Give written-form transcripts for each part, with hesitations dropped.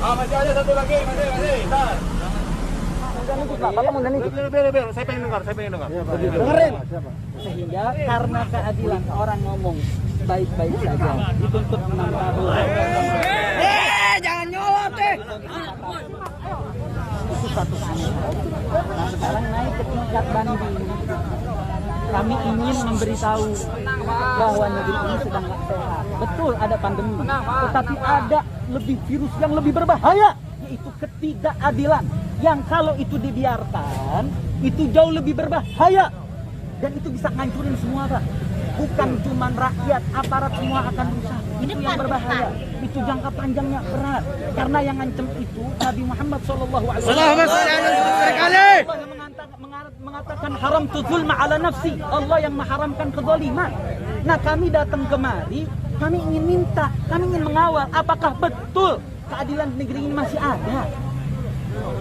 Masih ada satu lagi, masih. Ntar. Bapak mau nanya. Biar, saya pengen dengar. Dengerin. Sehingga karena keadilan orang ngomong baik-baik saja dituntut 6 tahun. Jangan nyolot deh. Itu satu hal. Nah, sekarang naik ke tingkat banding. Kami ingin memberitahu bahwa negeri ini sedang nggak sehat. Betul ada pandemi, tetapi ada virus yang lebih berbahaya, yaitu ketidakadilan. Yang kalau itu dibiarkan, itu jauh lebih berbahaya. Dan itu bisa ngancurin semua, Pak. Bukan cuma rakyat, aparat semua akan rusak. Itu yang berbahaya. Itu jangka panjangnya berat. Karena yang ngancem itu Nabi Muhammad SAW. Allah mengatakan haram tu zulma ala nafsi. Allah yang mengharamkan kezaliman. Nah, kami datang kemari, kami ingin minta, kami ingin mengawal apakah betul keadilan di negeri ini masih ada.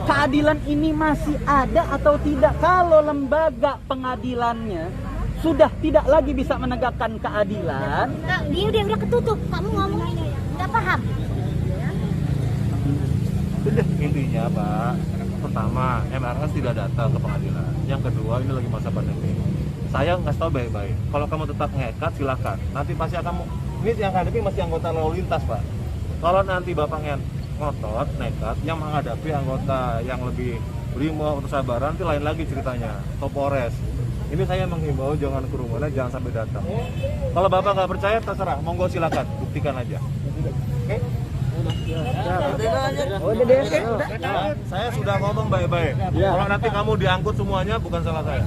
Keadilan ini masih ada atau tidak? Kalau lembaga pengadilannya sudah tidak lagi bisa menegakkan keadilan, dia udah ketutup, kamu ngomong nggak paham. Intinya Pak, pertama MRS tidak datang ke pengadilan. Yang kedua, ini lagi masa pandemi. Saya ngasih tahu baik-baik, kalau kamu tetap ngekat silakan. Nanti pasti akan ini yang hadapi masih anggota lalu lintas Pak. Kalau nanti Bapak ngotot, nekat, yang menghadapi anggota yang lebih brimob atau sabaran, nanti lain lagi ceritanya. Polres. Ini saya menghimbau jangan kerumunan, jangan sampai datang. Kalau Bapak nggak percaya, terserah, monggo silakan, buktikan aja. Oke? Saya sudah ngomong baik-baik. Kalau nanti kamu diangkut semuanya, bukan salah saya.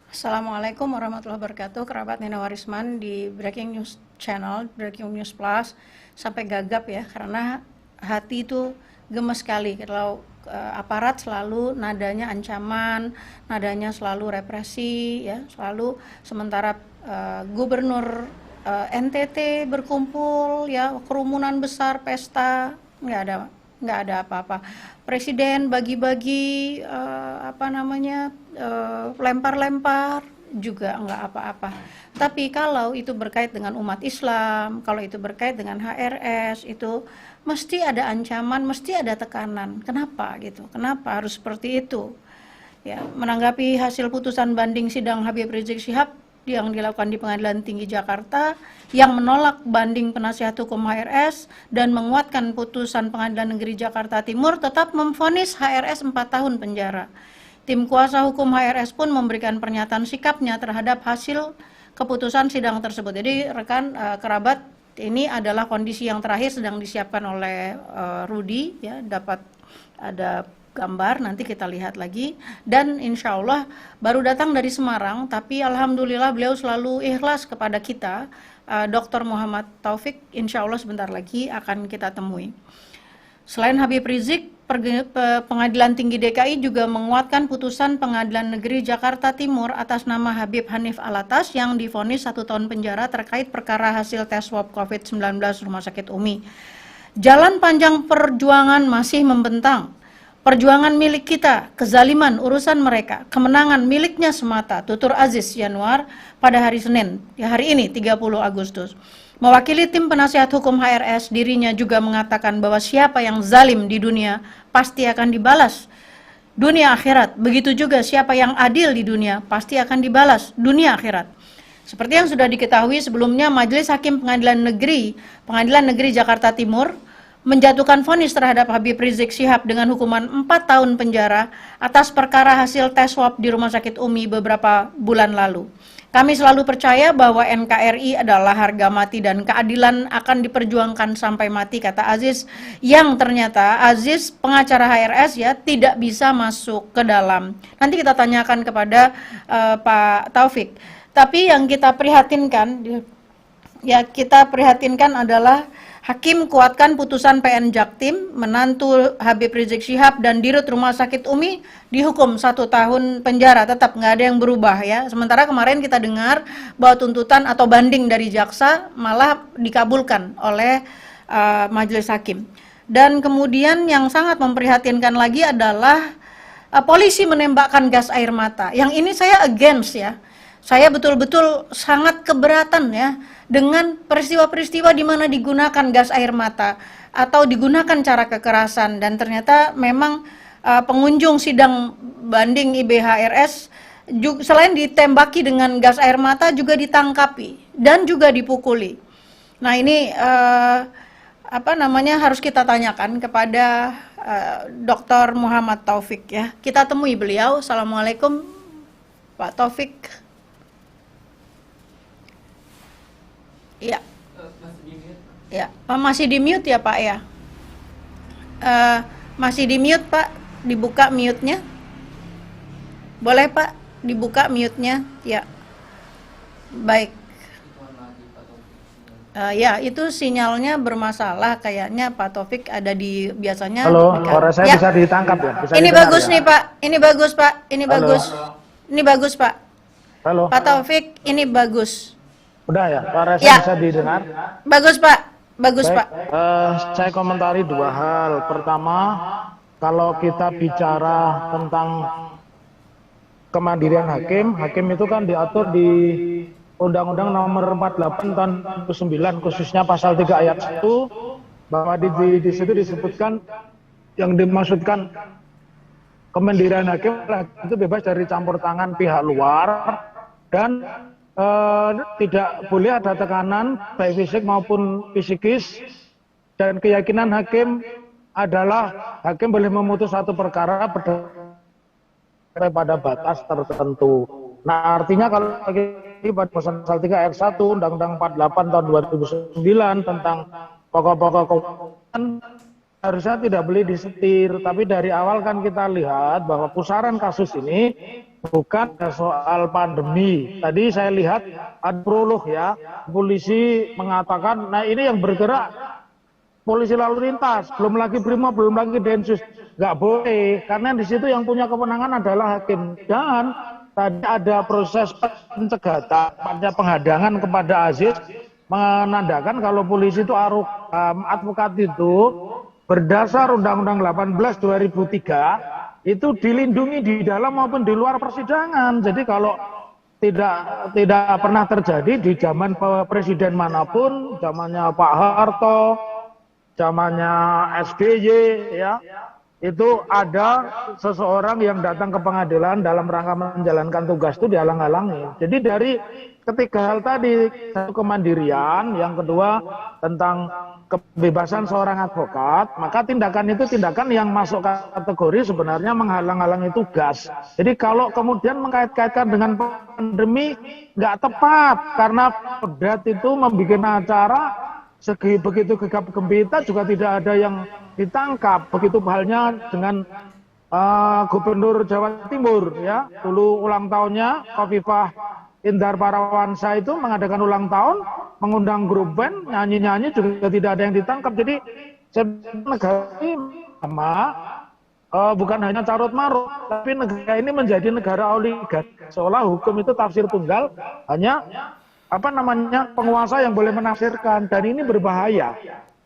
Assalamualaikum warahmatullahi wabarakatuh. Kerabat Nina Warisman di Breaking News Channel, Breaking News Plus, sampai gagap ya, karena hati itu gemes sekali kalau aparat selalu nadanya ancaman, nadanya selalu represi ya, selalu sementara gubernur NTT berkumpul ya, kerumunan besar, pesta, nggak ada apa-apa. Presiden bagi-bagi lempar-lempar juga nggak apa-apa. Tapi kalau itu berkait dengan umat Islam, kalau itu berkait dengan HRS, itu mesti ada ancaman, mesti ada tekanan. Kenapa gitu? Kenapa harus seperti itu? Ya, menanggapi hasil putusan banding sidang Habib Rizik Syihab yang dilakukan di Pengadilan Tinggi Jakarta yang menolak banding penasihat hukum HRS dan menguatkan putusan Pengadilan Negeri Jakarta Timur tetap memvonis HRS 4 tahun penjara. Tim kuasa hukum HRS pun memberikan pernyataan sikapnya terhadap hasil keputusan sidang tersebut. Jadi rekan kerabat, ini adalah kondisi yang terakhir sedang disiapkan oleh Rudi ya, dapat ada gambar, nanti kita lihat lagi. Dan insya Allah baru datang dari Semarang, tapi alhamdulillah beliau selalu ikhlas kepada kita. Dr. Muhammad Taufik insya Allah sebentar lagi akan kita temui. Selain Habib Rizik, Pengadilan Tinggi DKI juga menguatkan putusan Pengadilan Negeri Jakarta Timur atas nama Habib Hanif Alatas yang divonis 1 tahun penjara terkait perkara hasil tes swab COVID-19 Rumah Sakit Umi. Jalan panjang perjuangan masih membentang. Perjuangan milik kita, kezaliman urusan mereka, kemenangan miliknya semata. Tutur Aziz Yanuar pada hari Senin, ya hari ini 30 Agustus. Mewakili tim penasihat hukum HRS, dirinya juga mengatakan bahwa siapa yang zalim di dunia pasti akan dibalas dunia akhirat. Begitu juga siapa yang adil di dunia pasti akan dibalas dunia akhirat. Seperti yang sudah diketahui sebelumnya, Majelis Hakim Pengadilan Negeri Jakarta Timur menjatuhkan vonis terhadap Habib Rizik Syihab dengan hukuman 4 tahun penjara atas perkara hasil tes swab di Rumah Sakit Umi beberapa bulan lalu. Kami selalu percaya bahwa NKRI adalah harga mati dan keadilan akan diperjuangkan sampai mati, kata Aziz, yang ternyata Aziz pengacara HRS ya tidak bisa masuk ke dalam. Nanti kita tanyakan kepada Pak Taufik. Tapi yang kita prihatinkan adalah Hakim kuatkan putusan PN Jaktim, menantu Habib Rizik Syihab dan Dirut Rumah Sakit Umi dihukum 1 tahun penjara, tetap nggak ada yang berubah ya. Sementara kemarin kita dengar bahwa tuntutan atau banding dari jaksa malah dikabulkan oleh Majelis Hakim. Dan kemudian yang sangat memprihatinkan lagi adalah polisi menembakkan gas air mata. Yang ini saya against ya. Saya betul-betul sangat keberatan ya dengan peristiwa-peristiwa di mana digunakan gas air mata atau digunakan cara kekerasan, dan ternyata memang pengunjung sidang banding IBHRS selain ditembaki dengan gas air mata juga ditangkapi dan juga dipukuli. Nah, ini harus kita tanyakan kepada Dr. Muhammad Taufik ya. Kita temui beliau. Assalamualaikum Pak Taufik. Ya. Ya, masih di mute ya Pak ya. Masih di mute Pak, dibuka mute-nya. Boleh Pak, dibuka mute-nya. Ya. Baik. Ya, itu sinyalnya bermasalah kayaknya Pak Taufik ada di biasanya. Halo, suara saya ya. Bisa ditangkap ya? Bisa ini didengar, bagus ya? nih Pak, ini bagus Pak, ini Halo. bagus. Ini bagus Pak. Halo. Pak Taufik, ini bagus. Udah ya, suara saya Ya. bisa didengar? Bagus Pak, bagus Baik, Pak. saya komentari dua hal. Pertama, kalau kita bicara tentang kemandirian hakim, hakim itu kan diatur di Undang-Undang Nomor 48 tahun 2009, khususnya pasal 3 ayat 1, bahwa di situ disebutkan yang dimaksudkan kemandirian hakim itu bebas dari campur tangan pihak luar dan tidak boleh ada tekanan baik fisik maupun psikis, dan keyakinan hakim adalah hakim boleh memutus satu perkara pada batas tertentu. Nah, artinya kalau pada pasal 3 ayat 1 Undang-Undang 48 tahun 2009 tentang pokok-pokok kewenangan harusnya tidak boleh disetir, tapi dari awal kan kita lihat bahwa pusaran kasus ini bukan soal pandemi. Tadi saya lihat ada prolog ya, polisi mengatakan, nah ini yang bergerak polisi lalu lintas, belum lagi Brimob, belum lagi Densus, nggak boleh, karena di situ yang punya kewenangan adalah hakim. Dan tadi ada proses pencegahan, penghadangan kepada Aziz, menandakan kalau polisi itu advokat itu berdasar Undang-Undang 18 2003 itu dilindungi di dalam maupun di luar persidangan. Jadi kalau tidak pernah terjadi di zaman presiden manapun, zamannya Pak Harto, zamannya SBY ya, itu ada seseorang yang datang ke pengadilan dalam rangka menjalankan tugas itu dihalang-halangi. Jadi dari ketiga hal tadi, satu kemandirian, yang kedua tentang kebebasan seorang advokat, maka tindakan itu tindakan yang masuk kategori sebenarnya menghalang-halangi tugas. Jadi kalau kemudian mengkait-kaitkan dengan pandemi nggak tepat, karena Kodrat itu membuat acara begitu gegap gempita juga tidak ada yang ditangkap. Begitu halnya dengan Gubernur Jawa Timur ya, dulu ulang tahunnya Khofifah Indar Parawansa itu mengadakan ulang tahun, mengundang grup band, nyanyi-nyanyi juga tidak ada yang ditangkap. Jadi negara ini bukan hanya carut marut, tapi negara ini menjadi negara oligarki. Seolah hukum itu tafsir tunggal, hanya penguasa yang boleh menafsirkan, dan ini berbahaya.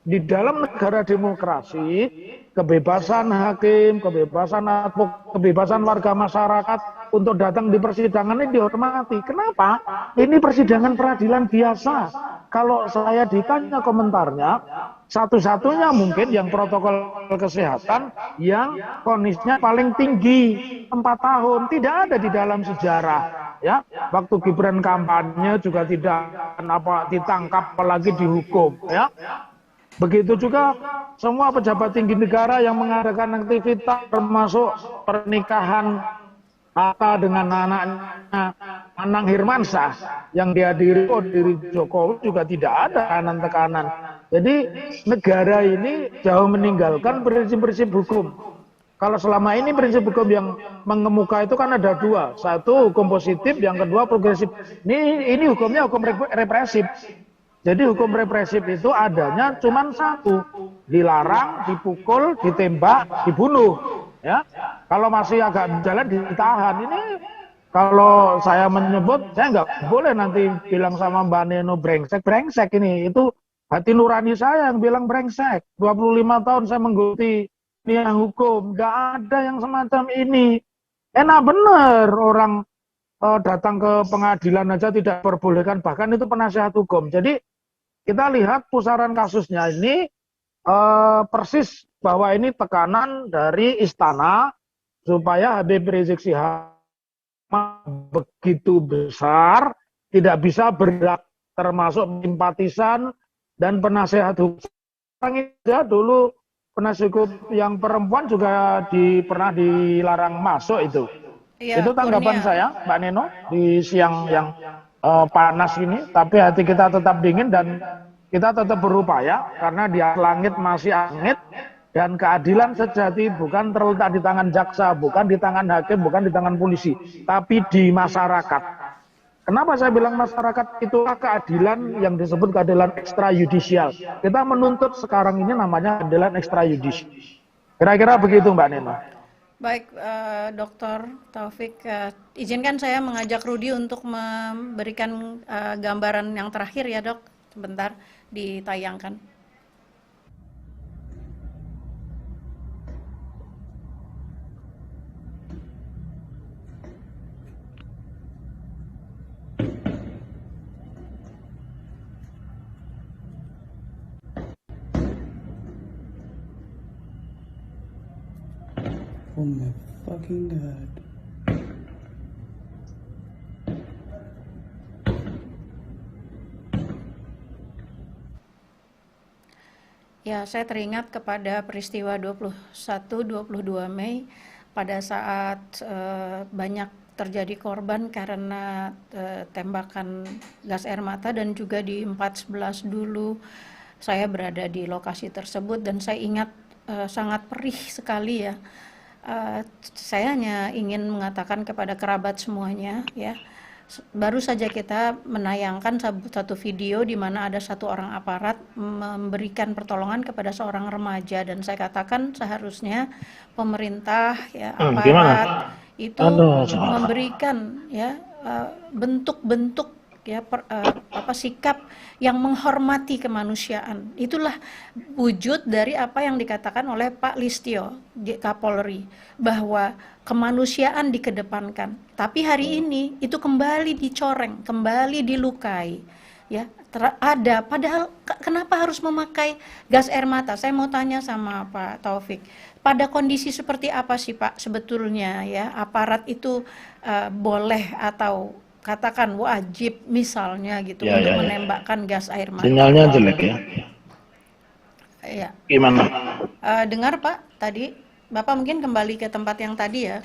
Di dalam negara demokrasi, kebebasan hakim, kebebasan advokat, kebebasan warga masyarakat untuk datang di persidangan ini dihormati. Kenapa? Ini persidangan peradilan biasa. Kalau saya ditanya komentarnya, satu-satunya mungkin yang protokol kesehatan yang vonisnya paling tinggi 4 tahun. Tidak ada di dalam sejarah. Ya, waktu Gibran kampanye juga tidak ditangkap apalagi dihukum. Ya. Begitu juga semua pejabat tinggi negara yang mengadakan aktivitas termasuk pernikahan Hatta dengan anaknya Anang Hirmansyah yang dihadiri Jokowi juga tidak ada tekanan-tekanan. Jadi negara ini jauh meninggalkan prinsip-prinsip hukum. Kalau selama ini prinsip hukum yang mengemuka itu kan ada dua. Satu hukum positif, yang kedua progresif. Ini hukumnya hukum represif. Jadi hukum represif itu adanya cuma satu, dilarang, dipukul, ditembak, dibunuh. Ya, kalau masih agak jalan ditahan. Ini kalau saya menyebut, saya nggak boleh nanti bilang sama Mbak Neno brengsek ini. Itu hati nurani saya yang bilang brengsek. 25 tahun saya menggeluti yang hukum, nggak ada yang semacam ini. Enak bener orang datang ke pengadilan aja tidak diperbolehkan, bahkan itu penasihat hukum. Jadi kita lihat pusaran kasusnya ini persis bahwa ini tekanan dari istana supaya Habib Rizik Syihab begitu besar tidak bisa bergerak, termasuk simpatisan dan penasihat hukum. Dulu penasihat hukum yang perempuan juga pernah dilarang masuk itu. Iya, Itu tanggapan Kurnia. saya, Mbak Neno, di siang yang panas ini. Tapi hati kita tetap dingin dan kita tetap berupaya karena di langit masih langit dan keadilan sejati bukan terletak di tangan jaksa, bukan di tangan hakim, bukan di tangan polisi, tapi di masyarakat. Kenapa saya bilang masyarakat? Itulah keadilan yang disebut keadilan ekstrayudisial. Kita menuntut sekarang ini namanya keadilan ekstrayudisial. Kira-kira begitu, Mbak Neno. Baik, Dr. Taufik, izinkan saya mengajak Rudi untuk memberikan gambaran yang terakhir ya, Dok. Sebentar ditayangkan. Oh my fucking god. Ya, saya teringat kepada peristiwa 21-22 Mei pada saat banyak terjadi korban karena tembakan gas air mata, dan juga di 411 dulu saya berada di lokasi tersebut dan saya ingat sangat perih sekali ya. Saya hanya ingin mengatakan kepada kerabat semuanya ya, baru saja kita menayangkan satu video di mana ada satu orang aparat memberikan pertolongan kepada seorang remaja, dan saya katakan seharusnya pemerintah ya, aparat itu memberikan ya bentuk-bentuk ya sikap yang menghormati kemanusiaan. Itulah wujud dari apa yang dikatakan oleh Pak Listio Kapolri, bahwa kemanusiaan dikedepankan. Tapi hari ini itu kembali dicoreng, kembali dilukai. Ya, ada padahal kenapa harus memakai gas air mata? Saya mau tanya sama Pak Taufik. Pada kondisi seperti apa sih Pak sebetulnya ya aparat itu boleh atau katakan wajib misalnya gitu untuk menembakkan gas air mata? Sinyalnya jelek ya. Iya. Gimana? Dengar Pak tadi, Bapak mungkin kembali ke tempat yang tadi ya,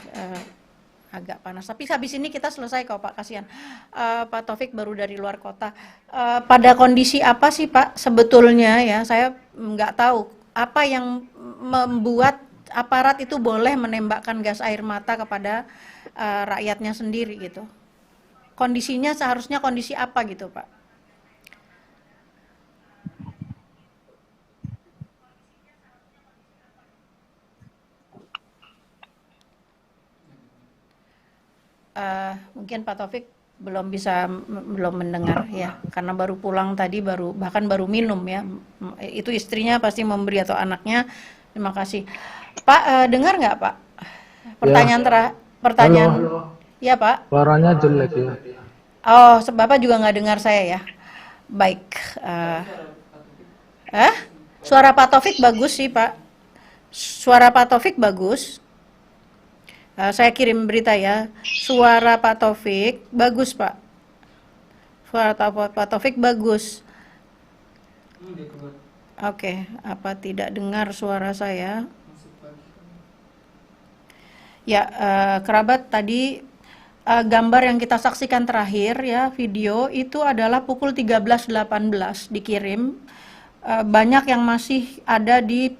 agak panas. Tapi habis ini kita selesai kok Pak, kasihan. Pak Taufik baru dari luar kota. Pada kondisi apa sih Pak sebetulnya ya, saya nggak tahu apa yang membuat aparat itu boleh menembakkan gas air mata kepada rakyatnya sendiri gitu. Kondisinya seharusnya kondisi apa gitu Pak? Mungkin Pak Taufik belum mendengar ya, karena baru pulang tadi, bahkan baru minum ya. Itu istrinya pasti memberi atau anaknya. Terima kasih. Pak, dengar nggak Pak? Pertanyaan. Ya Pak. Suaranya jelek ya. Oh, Bapak juga nggak dengar saya ya. Baik. Suara Pak Taufik bagus sih Pak. Suara Pak Taufik bagus. Saya kirim berita ya. Suara Pak Taufik bagus Pak. Suara Pak Taufik bagus. Oke, apa tidak dengar suara saya? Ya, kerabat tadi gambar yang kita saksikan terakhir ya, video itu adalah pukul 13.18 dikirim. Banyak yang masih ada di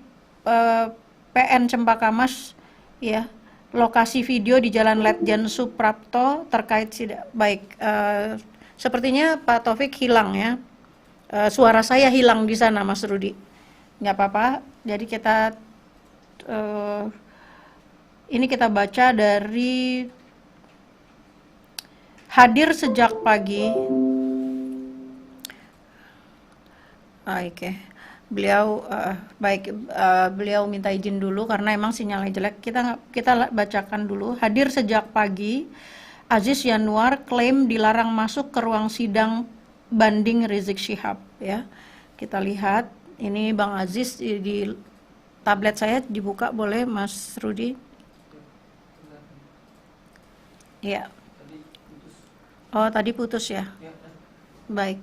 PN Cempaka Mas ya. Lokasi video di Jalan Letjen Suprapto terkait baik. Sepertinya Pak Taufik hilang ya. Suara saya hilang di sana Mas Rudi. Nggak apa-apa. Jadi kita ini kita baca dari hadir sejak pagi. Oke. Beliau beliau minta izin dulu karena emang sinyalnya jelek. Kita bacakan dulu. Hadir sejak pagi Aziz Yanuar klaim dilarang masuk ke ruang sidang banding Rizik Syihab ya. Kita lihat ini Bang Aziz di tablet saya dibuka, boleh Mas Rudi? Ya. Oh, tadi putus ya. Baik.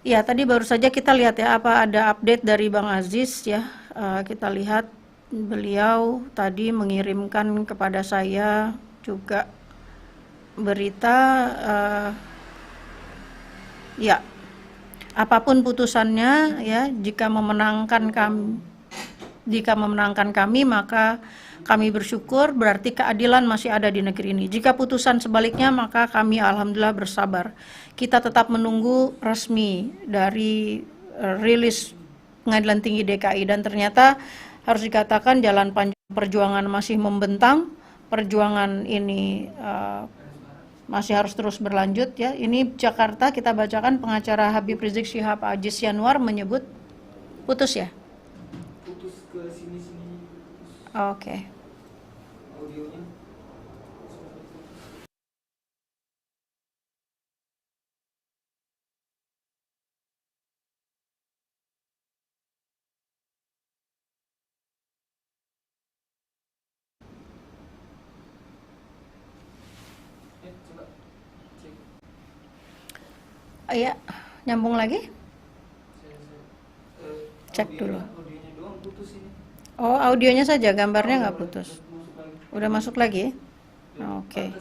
Ya, tadi baru saja kita lihat ya apa ada update dari Bang Aziz ya. Kita lihat beliau tadi mengirimkan kepada saya juga berita ya, apapun putusannya ya, jika memenangkan kami maka kami bersyukur, berarti keadilan masih ada di negeri ini. Jika putusan sebaliknya maka kami alhamdulillah bersabar. Kita tetap menunggu resmi dari rilis Pengadilan Tinggi DKI, dan ternyata harus dikatakan jalan panjang perjuangan masih membentang. Perjuangan ini masih harus terus berlanjut ya. Ini Jakarta, kita bacakan pengacara Habib Rizik Syihab Aziz Yanuar menyebut putus ya. Putus ke sini-sini. Oke. Audionya. Coba cek. Iya, nyambung lagi? Cek dulu. Audionya doang putus ini. Oh, audionya saja, gambarnya nggak putus. Masuk lagi. Udah masuk lagi? Oke.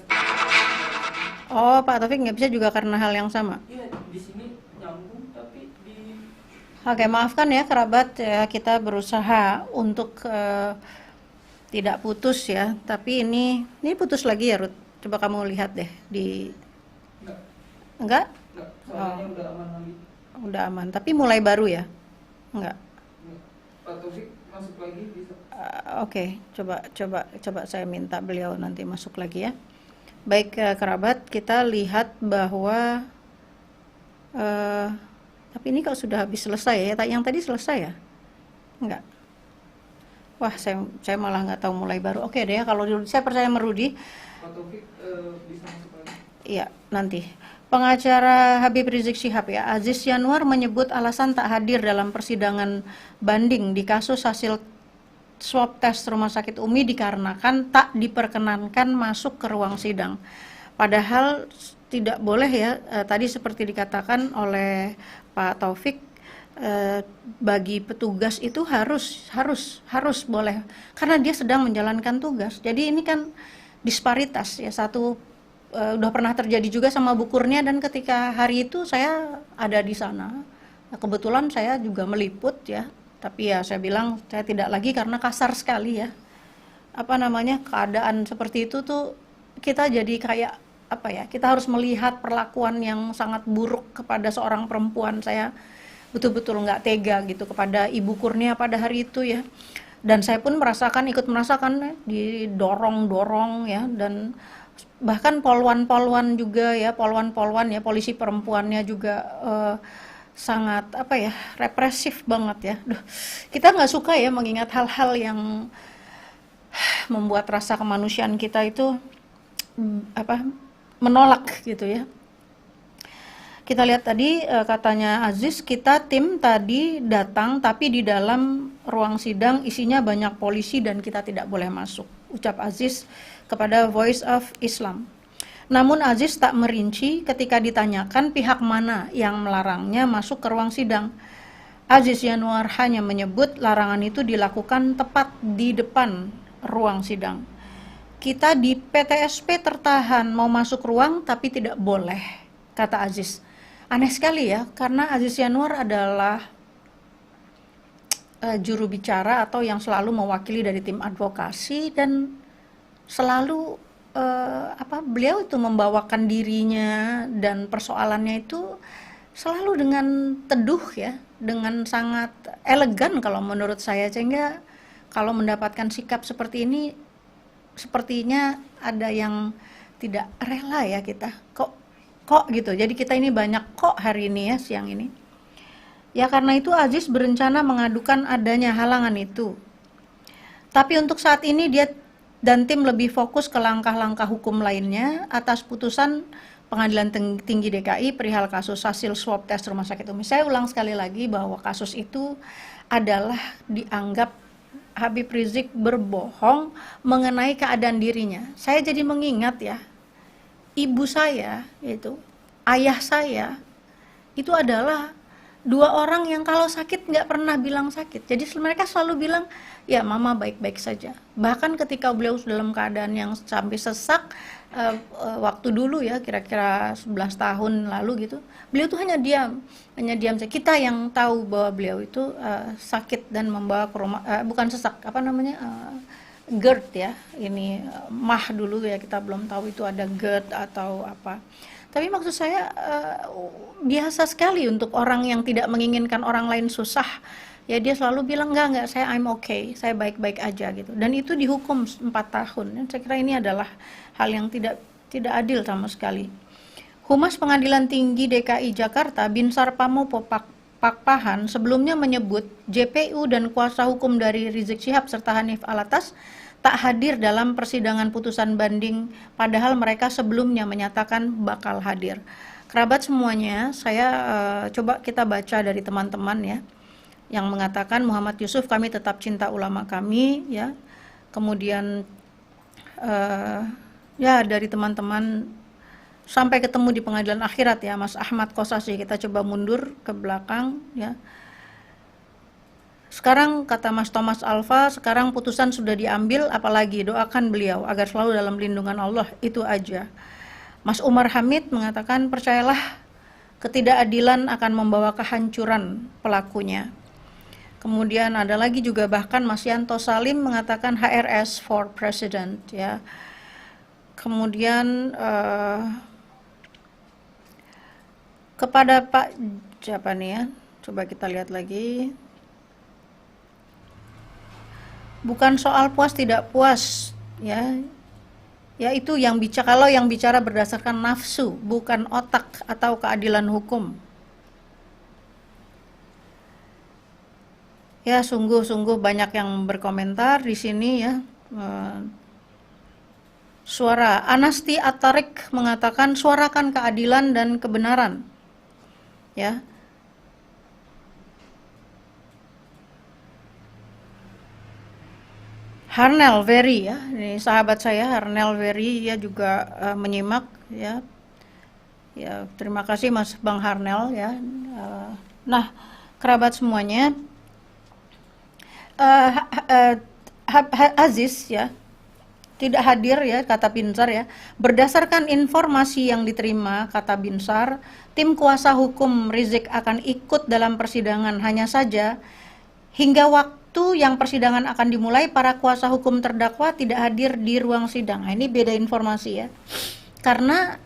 Oh, Pak Taufik nggak bisa juga karena hal yang sama. Iya, di sini nyambung tapi di Oke, maafkan ya kerabat ya, kita berusaha untuk tidak putus ya. Tapi ini putus lagi ya, Ruth. Coba kamu lihat deh di enggak? soalnya udah aman lagi. Udah aman, tapi mulai baru ya? Enggak. Pak Taufik masuk lagi bisa. Oke, coba saya minta beliau nanti masuk lagi ya. Baik kerabat, kita lihat bahwa tapi ini kalau sudah habis selesai ya, yang tadi selesai ya? Enggak. Wah, saya malah nggak tahu mulai baru. Oke deh, kalau saya percaya Merudi. Pak Taufik bisa masuk lagi. Iya, nanti. Pengacara Habib Rizik Syihab ya, Aziz Yanuar menyebut alasan tak hadir dalam persidangan banding di kasus hasil swab tes Rumah Sakit Umi dikarenakan tak diperkenankan masuk ke ruang sidang. Padahal tidak boleh ya, tadi seperti dikatakan oleh Pak Taufik, bagi petugas itu harus boleh karena dia sedang menjalankan tugas. Jadi ini kan disparitas ya, satu udah pernah terjadi juga sama Bu Kurnia, dan ketika hari itu saya ada di sana. Nah, kebetulan saya juga meliput ya, tapi ya saya bilang saya tidak lagi karena kasar sekali ya. Apa namanya, keadaan seperti itu tuh kita jadi kayak apa ya, kita harus melihat perlakuan yang sangat buruk kepada seorang perempuan. Saya betul-betul nggak tega gitu kepada Ibu Kurnia pada hari itu ya. Dan saya pun ikut merasakan didorong-dorong ya, dan bahkan polwan-polwan juga ya, polwan-polwan ya, polisi perempuannya juga sangat apa ya, represif banget ya. Duh, kita nggak suka ya mengingat hal-hal yang membuat rasa kemanusiaan kita itu menolak gitu ya. Kita lihat tadi katanya Aziz, tim tadi datang tapi di dalam ruang sidang isinya banyak polisi dan kita tidak boleh masuk, ucap Aziz kepada Voice of Islam. Namun Aziz tak merinci ketika ditanyakan pihak mana yang melarangnya masuk ke ruang sidang. Aziz Yanuar hanya menyebut larangan itu dilakukan tepat di depan ruang sidang. Kita di PTSP tertahan mau masuk ruang tapi tidak boleh, kata Aziz. Aneh sekali ya, karena Aziz Yanuar adalah juru bicara atau yang selalu mewakili dari tim advokasi, dan selalu beliau itu membawakan dirinya dan persoalannya itu selalu dengan teduh ya, dengan sangat elegan kalau menurut saya, sehingga kalau mendapatkan sikap seperti ini sepertinya ada yang tidak rela ya kita. Kok gitu. Jadi kita ini banyak kok hari ini ya, siang ini. Ya karena itu Aziz berencana mengadukan adanya halangan itu. Tapi untuk saat ini dia dan tim lebih fokus ke langkah-langkah hukum lainnya atas putusan Pengadilan Tinggi DKI perihal kasus hasil swab tes Rumah Sakit Umi. Saya ulang sekali lagi bahwa kasus itu adalah dianggap Habib Rizik berbohong mengenai keadaan dirinya. Saya jadi mengingat ya, ibu saya itu, ayah saya itu adalah dua orang yang kalau sakit nggak pernah bilang sakit. Jadi mereka selalu bilang, ya mama baik-baik saja. Bahkan ketika beliau dalam keadaan yang sampai sesak, waktu dulu ya kira-kira 11 tahun lalu gitu, beliau tuh hanya diam saja. Kita yang tahu bahwa beliau itu sakit dan membawa ke rumah, bukan sesak, apa namanya, GERD ya, ini mah dulu ya, kita belum tahu itu ada GERD atau apa. Tapi maksud saya biasa sekali untuk orang yang tidak menginginkan orang lain susah, ya dia selalu bilang enggak, saya I'm okay, saya baik-baik aja gitu. Dan itu dihukum 4 tahun. Dan saya kira ini adalah hal yang tidak adil sama sekali. Humas Pengadilan Tinggi DKI Jakarta, Binsar Pamupo Pakpahan, sebelumnya menyebut JPU dan kuasa hukum dari Rizik Syihab serta Hanif Alatas tak hadir dalam persidangan putusan banding, padahal mereka sebelumnya menyatakan bakal hadir. Kerabat semuanya, saya coba kita baca dari teman-teman ya, yang mengatakan Muhammad Yusuf, kami tetap cinta ulama kami ya. Kemudian ya dari teman-teman sampai ketemu di pengadilan akhirat ya, Mas Ahmad Kosasi, kita coba mundur ke belakang ya. Sekarang kata Mas Thomas Alfa, sekarang putusan sudah diambil, apalagi doakan beliau agar selalu dalam lindungan Allah, itu aja. Mas Umar Hamid mengatakan, percayalah ketidakadilan akan membawa kehancuran pelakunya. Kemudian ada lagi juga bahkan Mas Yanto Salim mengatakan HRS for President ya. Kemudian kepada Pak siapa nih ya, coba kita lihat lagi. Bukan soal puas tidak puas ya, yaitu yang bicara, kalau yang bicara berdasarkan nafsu bukan otak atau keadilan hukum. Ya sungguh-sungguh banyak yang berkomentar di sini ya. Suara Anasti Atarik mengatakan suarakan keadilan dan kebenaran ya. Harnel Very ya, ini sahabat saya Harnel Very, ya juga menyimak ya. Ya terima kasih Mas Bang Harnel ya. Nah kerabat semuanya, Aziz ya tidak hadir ya, kata Binsar ya. Berdasarkan informasi yang diterima, kata Binsar, tim kuasa hukum Rizik akan ikut dalam persidangan, hanya saja hingga waktu yang persidangan akan dimulai, para kuasa hukum terdakwa tidak hadir di ruang sidang. Nah, ini beda informasi ya. Karena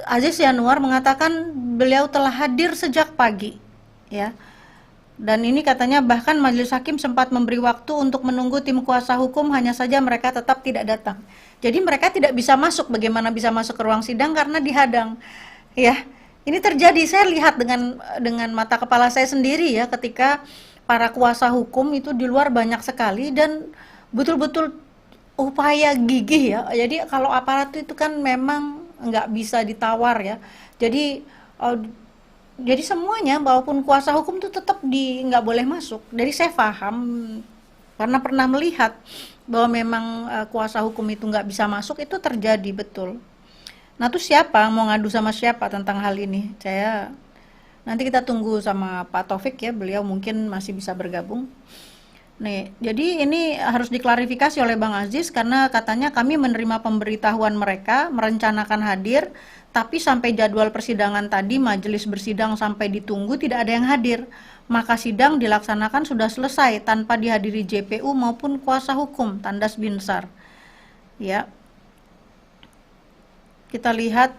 Aziz Yanuar mengatakan beliau telah hadir sejak pagi ya. Dan ini katanya bahkan majelis hakim sempat memberi waktu untuk menunggu tim kuasa hukum, hanya saja mereka tetap tidak datang. Jadi mereka tidak bisa masuk. Bagaimana bisa masuk ke ruang sidang? Karena dihadang ya. Ini terjadi, saya lihat dengan mata kepala saya sendiri ya, ketika para kuasa hukum itu di luar banyak sekali dan betul-betul upaya gigih ya. Jadi kalau aparat itu kan memang nggak bisa ditawar ya. Jadi semuanya, walaupun kuasa hukum itu tetap nggak boleh masuk. Jadi saya paham karena pernah melihat bahwa memang kuasa hukum itu nggak bisa masuk, itu terjadi betul. Nah itu siapa, mau ngadu sama siapa tentang hal ini? Nanti kita tunggu sama Pak Taufik ya, beliau mungkin masih bisa bergabung. Nih, jadi ini harus diklarifikasi oleh Bang Aziz, karena katanya kami menerima pemberitahuan mereka merencanakan hadir, tapi sampai jadwal persidangan tadi majelis bersidang sampai ditunggu tidak ada yang hadir. Maka sidang dilaksanakan sudah selesai tanpa dihadiri JPU maupun kuasa hukum, tandas Binsar. Ya. Kita lihat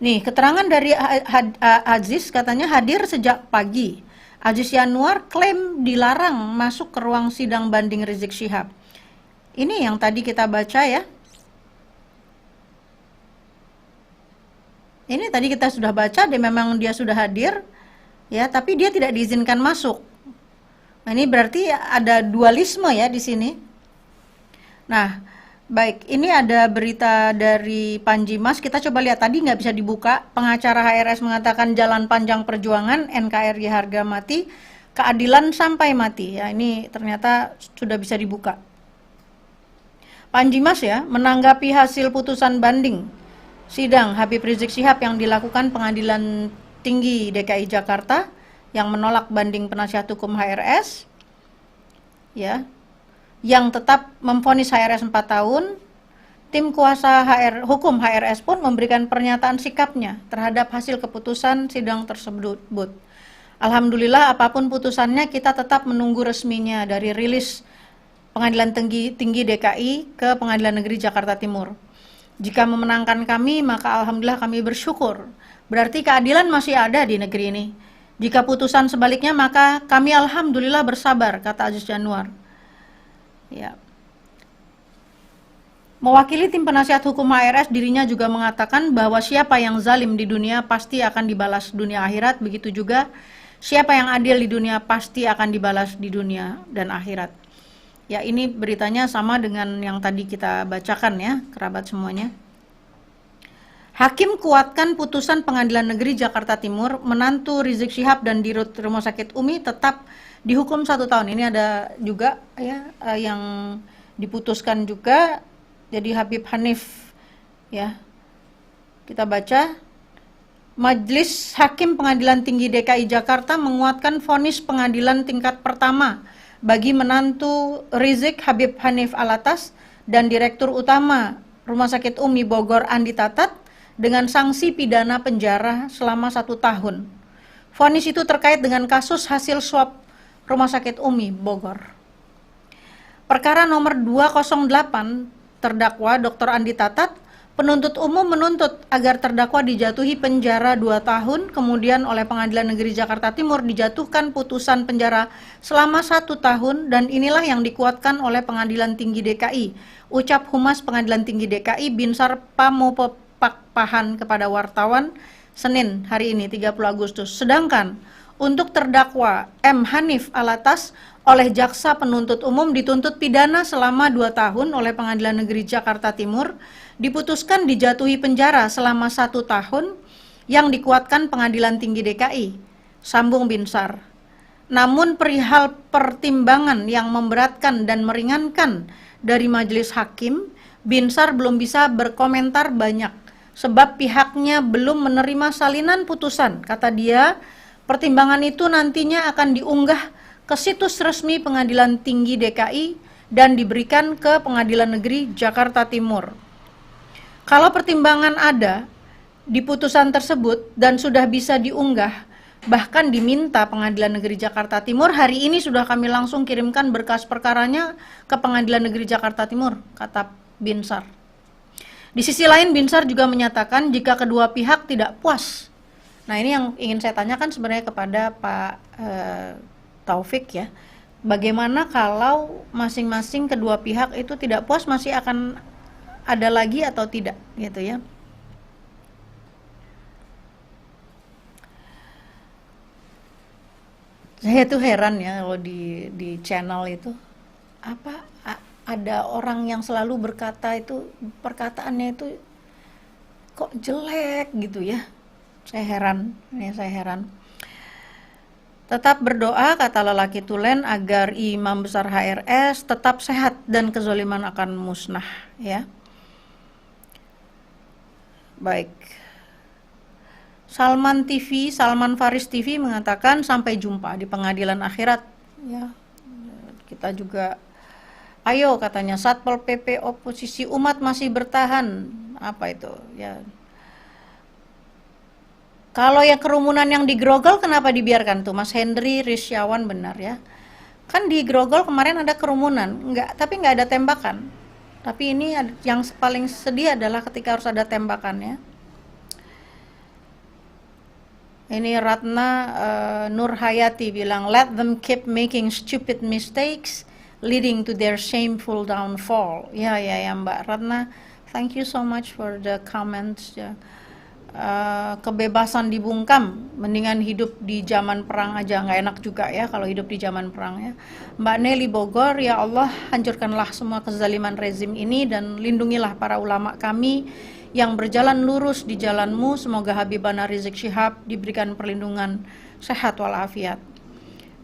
nih keterangan dari Aziz, katanya hadir sejak pagi. Aziz Yanuar klaim dilarang masuk ke ruang sidang banding Rizik Syihab. Ini yang tadi kita baca ya. Ini tadi kita sudah baca, memang dia sudah hadir ya, tapi dia tidak diizinkan masuk. Nah, ini berarti ada dualisme ya di sini. Nah, baik, ini ada berita dari Panji Mas. Kita coba lihat, tadi nggak bisa dibuka. Pengacara HRS mengatakan jalan panjang perjuangan NKRI harga mati, keadilan sampai mati. Ya, ini ternyata sudah bisa dibuka. Panji Mas ya, menanggapi hasil putusan banding sidang Habib Rizik Syihab yang dilakukan Pengadilan Tinggi DKI Jakarta yang menolak banding penasihat hukum HRS, ya, yang tetap memvonis HRS 4 tahun. Tim kuasa hukum HRS pun memberikan pernyataan sikapnya terhadap hasil keputusan sidang tersebut. Alhamdulillah, apapun putusannya kita tetap menunggu resminya dari rilis Pengadilan Tinggi DKI ke Pengadilan Negeri Jakarta Timur. Jika memenangkan kami, maka alhamdulillah kami bersyukur. Berarti keadilan masih ada di negeri ini. Jika putusan sebaliknya, maka kami alhamdulillah bersabar, kata Aziz Januar. Ya. Mewakili tim penasihat hukum HRS, dirinya juga mengatakan bahwa siapa yang zalim di dunia pasti akan dibalas dunia akhirat, begitu juga siapa yang adil di dunia pasti akan dibalas di dunia dan akhirat. Ya, ini beritanya sama dengan yang tadi kita bacakan ya, kerabat semuanya. Hakim kuatkan putusan Pengadilan Negeri Jakarta Timur, menantu Rizik Syihab dan Dirut Rumah Sakit Umi tetap dihukum 1 tahun. Ini ada juga ya yang diputuskan juga, jadi Habib Hanif ya. Kita baca, Majelis Hakim Pengadilan Tinggi DKI Jakarta menguatkan vonis pengadilan tingkat pertama bagi menantu Rizik Habib Hanif Alatas dan Direktur Utama Rumah Sakit Umi Bogor Andi Tatat dengan sanksi pidana penjara selama 1 tahun. Vonis itu terkait dengan kasus hasil swab Rumah Sakit Umi Bogor. Perkara nomor 208, terdakwa Dr. Andi Tatat, penuntut umum menuntut agar terdakwa dijatuhi penjara 2 tahun, kemudian oleh Pengadilan Negeri Jakarta Timur dijatuhkan putusan penjara selama 1 tahun, dan inilah yang dikuatkan oleh Pengadilan Tinggi DKI. Ucap Humas Pengadilan Tinggi DKI Binsar Pamopakpahan kepada wartawan Senin hari ini 30 Agustus. Sedangkan untuk terdakwa M. Hanif Alatas oleh jaksa penuntut umum dituntut pidana selama 2 tahun oleh Pengadilan Negeri Jakarta Timur, diputuskan dijatuhi penjara selama 1 tahun yang dikuatkan Pengadilan Tinggi DKI. Sambung Binsar. Namun perihal pertimbangan yang memberatkan dan meringankan dari majelis hakim, Binsar belum bisa berkomentar banyak sebab pihaknya belum menerima salinan putusan. Kata dia, pertimbangan itu nantinya akan diunggah ke situs resmi Pengadilan Tinggi DKI dan diberikan ke Pengadilan Negeri Jakarta Timur. Kalau pertimbangan ada di putusan tersebut dan sudah bisa diunggah, bahkan diminta Pengadilan Negeri Jakarta Timur, hari ini sudah kami langsung kirimkan berkas perkaranya ke Pengadilan Negeri Jakarta Timur, kata Binsar. Di sisi lain, Binsar juga menyatakan jika kedua pihak tidak puas. Nah, ini yang ingin saya tanyakan sebenarnya kepada Pak Taufik ya. Bagaimana kalau masing-masing kedua pihak itu tidak puas, masih akan ada lagi atau tidak gitu ya. Saya tuh heran ya kalau di channel itu ada orang yang selalu berkata itu, perkataannya itu kok jelek gitu ya. Saya heran. Tetap berdoa, kata lelaki tulen, agar Imam Besar HRS tetap sehat dan kezaliman akan musnah ya. Baik. Salman Faris TV mengatakan sampai jumpa di pengadilan akhirat ya. Kita juga ayo, katanya, Satpol PP oposisi umat masih bertahan. Apa itu ya? Kalau yang kerumunan yang di Grogol kenapa dibiarkan tuh? Mas Hendri Risyawan, benar ya. Kan di Grogol kemarin ada kerumunan, tapi nggak ada tembakan. Tapi ini yang paling sedih adalah ketika harus ada tembakannya. Ini Ratna Nurhayati bilang, let them keep making stupid mistakes leading to their shameful downfall. Ya Mbak Ratna, thank you so much for the comments ya. kebebasan dibungkam, mendingan hidup di zaman perang aja, nggak enak juga ya kalau hidup di zaman perang ya. Mbak Nelly Bogor, ya Allah hancurkanlah semua kezaliman rezim ini dan lindungilah para ulama kami yang berjalan lurus di jalanmu. Semoga Habibana Rizik Syihab diberikan perlindungan sehat walafiat.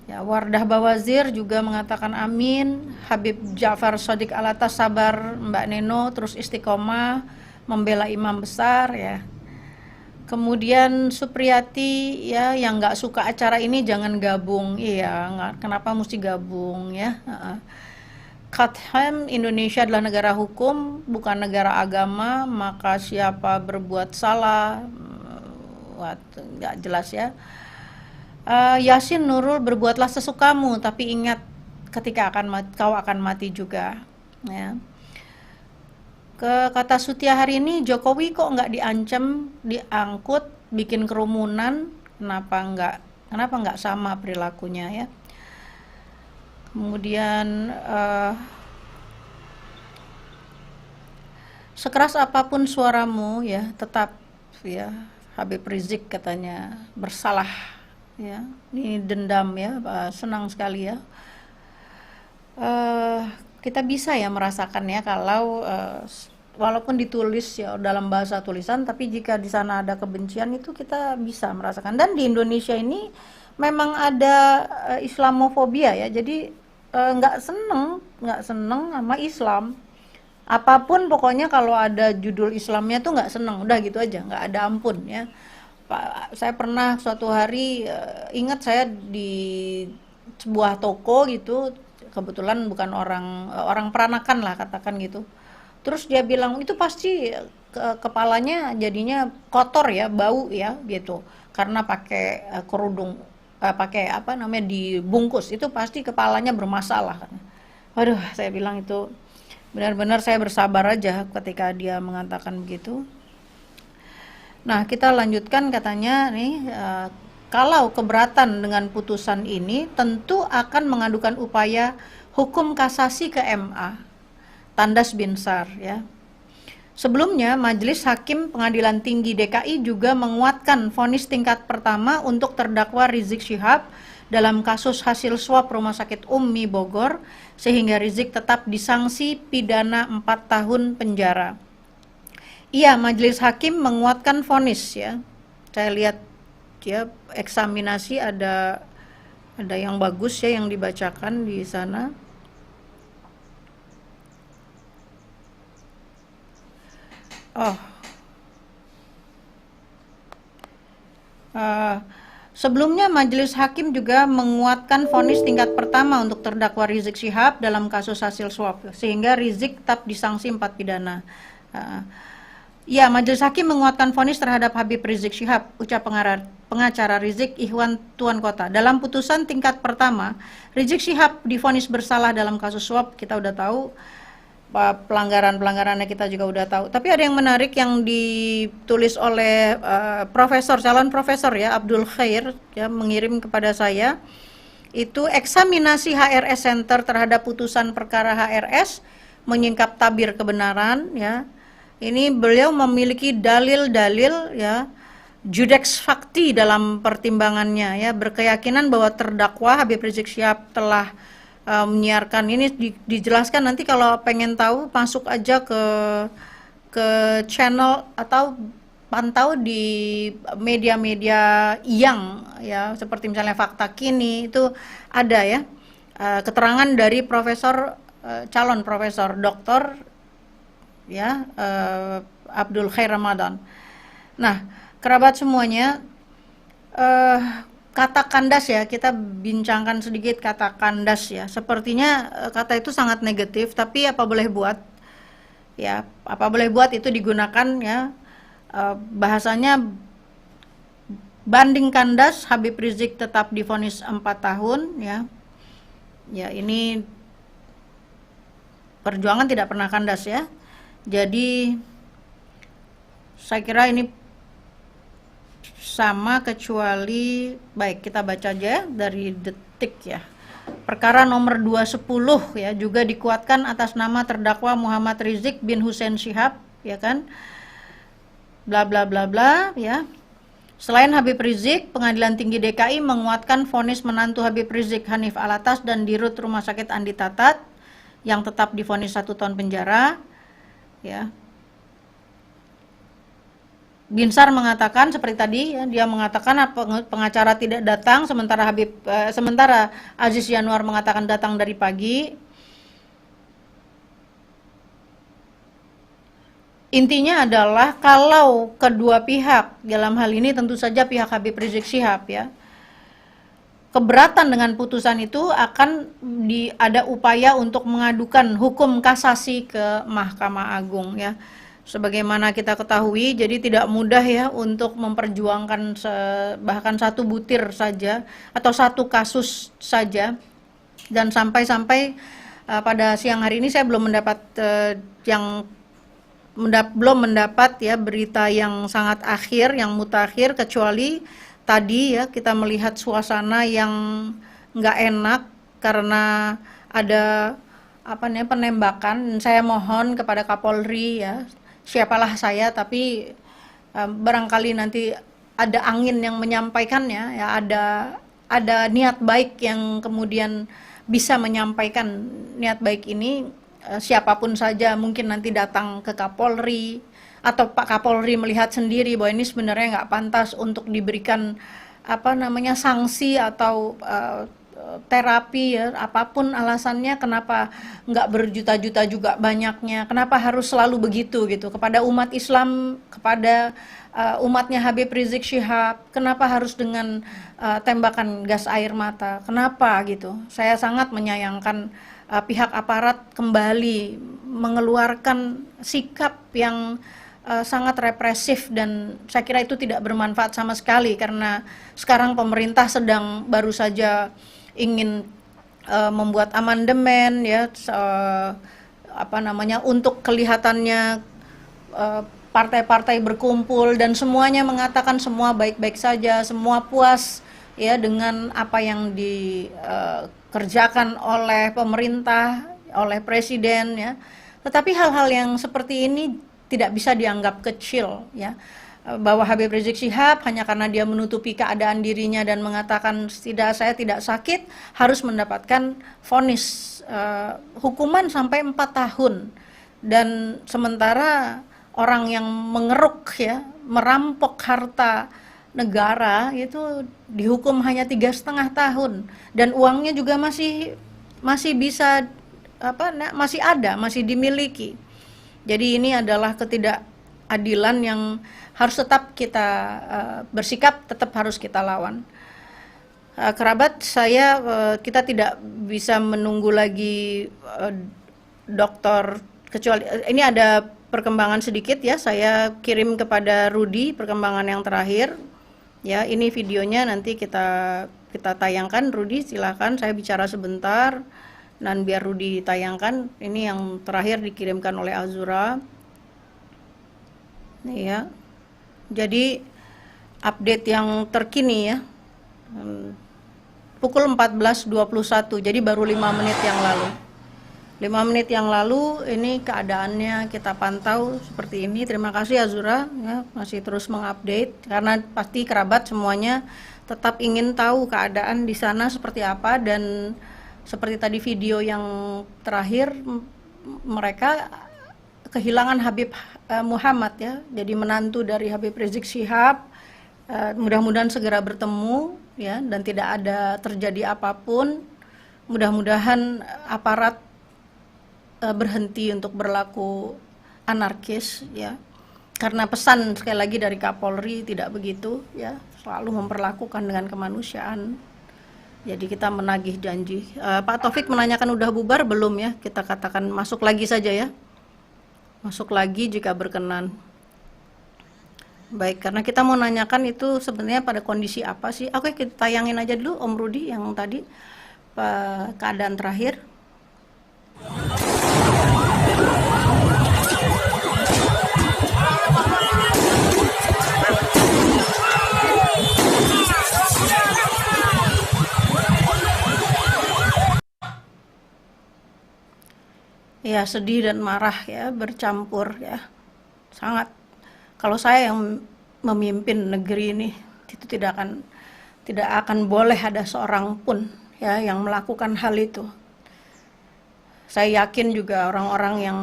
Ya, Wardah Bawazir juga mengatakan amin. Habib Ja'far Shadiq Alatas sabar Mbak Neno, terus istiqomah membela imam besar ya. Kemudian Supriyati ya, yang nggak suka acara ini jangan gabung. Iya, kenapa mesti gabung ya? Khathem, Indonesia adalah negara hukum, bukan negara agama, maka siapa berbuat salah, nggak jelas ya. Yasin Nurul, berbuatlah sesukamu, tapi ingat ketika kau akan mati juga. Ya. Kata Sutia hari ini, Jokowi kok nggak diancam, diangkut, bikin kerumunan, kenapa nggak sama perilakunya ya? Kemudian sekeras apapun suaramu ya, tetap ya Habib Rizik katanya bersalah ya. Ini dendam ya, senang sekali ya. Kita bisa ya merasakan ya kalau walaupun ditulis ya dalam bahasa tulisan, tapi jika di sana ada kebencian itu kita bisa merasakan. Dan di Indonesia ini memang ada Islamofobia ya, jadi nggak seneng sama Islam. Apapun pokoknya kalau ada judul Islamnya tuh nggak seneng, udah gitu aja, nggak ada ampun ya. Saya pernah suatu hari ingat saya di sebuah toko gitu, kebetulan bukan orang peranakan lah katakan gitu. Terus dia bilang itu pasti kepalanya jadinya kotor ya, bau ya gitu, karena pakai kerudung, pakai apa namanya dibungkus, itu pasti kepalanya bermasalah. Waduh, saya bilang itu benar-benar saya bersabar aja ketika dia mengatakan begitu. Nah, kita lanjutkan katanya nih, kalau keberatan dengan putusan ini tentu akan mengadukan upaya hukum kasasi ke MA. Tandas Binsar ya. Sebelumnya, Majelis Hakim Pengadilan Tinggi DKI juga menguatkan vonis tingkat pertama untuk terdakwa Rizik Syihab dalam kasus hasil swab Rumah Sakit Ummi Bogor, sehingga Rizik tetap disanksi pidana 4 tahun penjara. Iya, Majelis Hakim menguatkan vonis ya. Saya lihat ya eksaminasi ada yang bagus ya yang dibacakan di sana. Sebelumnya Majelis Hakim juga menguatkan vonis tingkat pertama untuk terdakwa Rizik Syihab dalam kasus hasil swab, sehingga Rizik tetap disanksi 4 pidana. Ya, Majelis Hakim menguatkan vonis terhadap Habib Rizik Syihab, ucap pengacara Rizik Ihwan Tuan Kota. Dalam putusan tingkat pertama, Rizik Syihab divonis bersalah dalam kasus swab, kita udah tahu, pelanggarannya kita juga udah tahu. Tapi ada yang menarik yang ditulis oleh calon profesor ya, Abdul Khair ya, mengirim kepada saya. Itu eksaminasi HRS Center terhadap putusan perkara HRS menyingkap tabir kebenaran ya. Ini beliau memiliki dalil-dalil ya, judex fakti dalam pertimbangannya ya, berkeyakinan bahwa terdakwa Habib Rizik Syihab telah menyiarkan ini. Dijelaskan nanti kalau pengen tahu masuk aja ke channel atau pantau di media-media yang ya, seperti misalnya Fakta Kini, itu ada ya keterangan dari calon profesor doktor ya, Abdul Khair Ramadan. Nah, kerabat semuanya, kata kandas ya, kita bincangkan sedikit kata kandas ya. Sepertinya kata itu sangat negatif, tapi apa boleh buat ya, apa boleh buat itu digunakan ya. Bahasanya banding kandas, Habib Rizik tetap divonis 4 tahun ya. Ya, ini perjuangan tidak pernah kandas ya. Jadi saya kira ini sama, kecuali baik kita baca aja dari Detik ya. Perkara nomor 210 ya, juga dikuatkan atas nama terdakwa Muhammad Rizik bin Hussein Syihab ya kan. bla bla bla bla ya. Selain Habib Rizik, Pengadilan Tinggi DKI menguatkan vonis menantu Habib Rizik Hanif Alatas dan Dirut Rumah Sakit Andi Tatat yang tetap divonis 1 tahun penjara. Ya. Binsar mengatakan seperti tadi, ya, dia mengatakan pengacara tidak datang, sementara Aziz Yanuar mengatakan datang dari pagi. Intinya adalah kalau kedua pihak, dalam hal ini tentu saja pihak Habib Rizik Syihab ya, keberatan dengan putusan itu akan ada upaya untuk mengadukan hukum kasasi ke Mahkamah Agung ya. Sebagaimana kita ketahui, jadi tidak mudah ya untuk memperjuangkan bahkan 1 butir saja atau 1 kasus saja. Dan sampai pada siang hari ini saya belum mendapat belum mendapat ya berita yang sangat akhir, yang mutakhir, kecuali tadi ya kita melihat suasana yang nggak enak karena ada penembakan. Saya mohon kepada Kapolri ya, siapalah saya, tapi barangkali nanti ada angin yang menyampaikannya ya, ada niat baik yang kemudian bisa menyampaikan niat baik ini. Siapapun saja mungkin nanti datang ke Kapolri atau Pak Kapolri melihat sendiri bahwa ini sebenarnya nggak pantas untuk diberikan sanksi atau terapi ya, apapun alasannya, kenapa nggak berjuta-juta juga banyaknya, kenapa harus selalu begitu gitu kepada umat Islam, kepada umatnya Habib Rizik Syihab, kenapa harus dengan tembakan gas air mata, kenapa gitu. Saya sangat menyayangkan pihak aparat kembali mengeluarkan sikap yang sangat represif, dan saya kira itu tidak bermanfaat sama sekali karena sekarang pemerintah baru saja ingin membuat amandemen ya, untuk kelihatannya partai-partai berkumpul dan semuanya mengatakan semua baik-baik saja, semua puas ya dengan apa yang dikerjakan oleh pemerintah, oleh presiden ya. Tetapi hal-hal yang seperti ini tidak bisa dianggap kecil ya. Bahwa Habib Rizik Syihab hanya karena dia menutupi keadaan dirinya dan mengatakan saya tidak sakit, harus mendapatkan vonis hukuman sampai 4 tahun. Dan sementara orang yang mengeruk ya, merampok harta negara itu dihukum hanya 3,5 tahun, dan uangnya juga masih bisa masih dimiliki. Jadi ini adalah ketidakadilan yang harus tetap kita bersikap, tetap harus kita lawan. Kerabat saya, kita tidak bisa menunggu lagi dokter, kecuali ini ada perkembangan sedikit ya, saya kirim kepada Rudi perkembangan yang terakhir ya. Ini videonya nanti kita tayangkan. Rudi silakan, saya bicara sebentar dan biar Rudi tayangkan. Ini yang terakhir dikirimkan oleh Azura nih ya. Jadi update yang terkini ya, pukul 14.21, jadi baru 5 menit yang lalu. 5 menit yang lalu ini keadaannya kita pantau seperti ini. Terima kasih Azura ya, masih terus mengupdate, karena pasti kerabat semuanya tetap ingin tahu keadaan di sana seperti apa. Dan seperti tadi video yang terakhir, mereka kehilangan Habib Muhammad ya, jadi menantu dari Habib Rizik Syihab. Mudah-mudahan segera bertemu ya, dan tidak ada terjadi apapun. Mudah-mudahan aparat berhenti untuk berlaku anarkis ya, karena pesan sekali lagi dari Kapolri tidak begitu ya, selalu memperlakukan dengan kemanusiaan. Jadi kita menagih janji. Pak Taufik menanyakan udah bubar belum ya, kita katakan masuk lagi saja ya, masuk lagi jika berkenan. Baik, karena kita mau nanyakan itu sebenarnya pada kondisi apa sih. Oke, kita tayangin aja dulu Om Rudi yang tadi keadaan terakhir. Ya, sedih dan marah ya, bercampur ya, sangat kalau saya yang memimpin negeri ini, itu tidak akan boleh ada seorang pun ya yang melakukan hal itu. Saya yakin juga orang-orang yang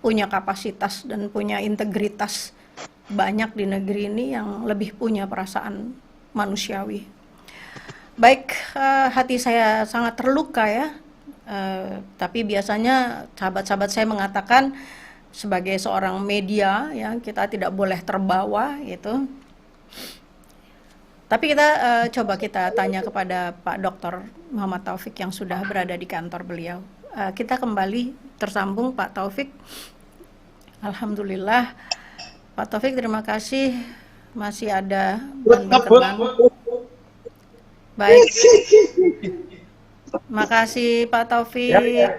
punya kapasitas dan punya integritas banyak di negeri ini yang lebih punya perasaan manusiawi. Baik, hati saya sangat terluka ya, tapi biasanya sahabat-sahabat saya mengatakan sebagai seorang media ya kita tidak boleh terbawa gitu. Tapi kita coba kita tanya kepada Pak Dr. Muhammad Taufik yang sudah berada di kantor beliau. Kita kembali tersambung Pak Taufik. Alhamdulillah Pak Taufik, terima kasih masih ada berkenan. Baik. Makasih Pak Taufik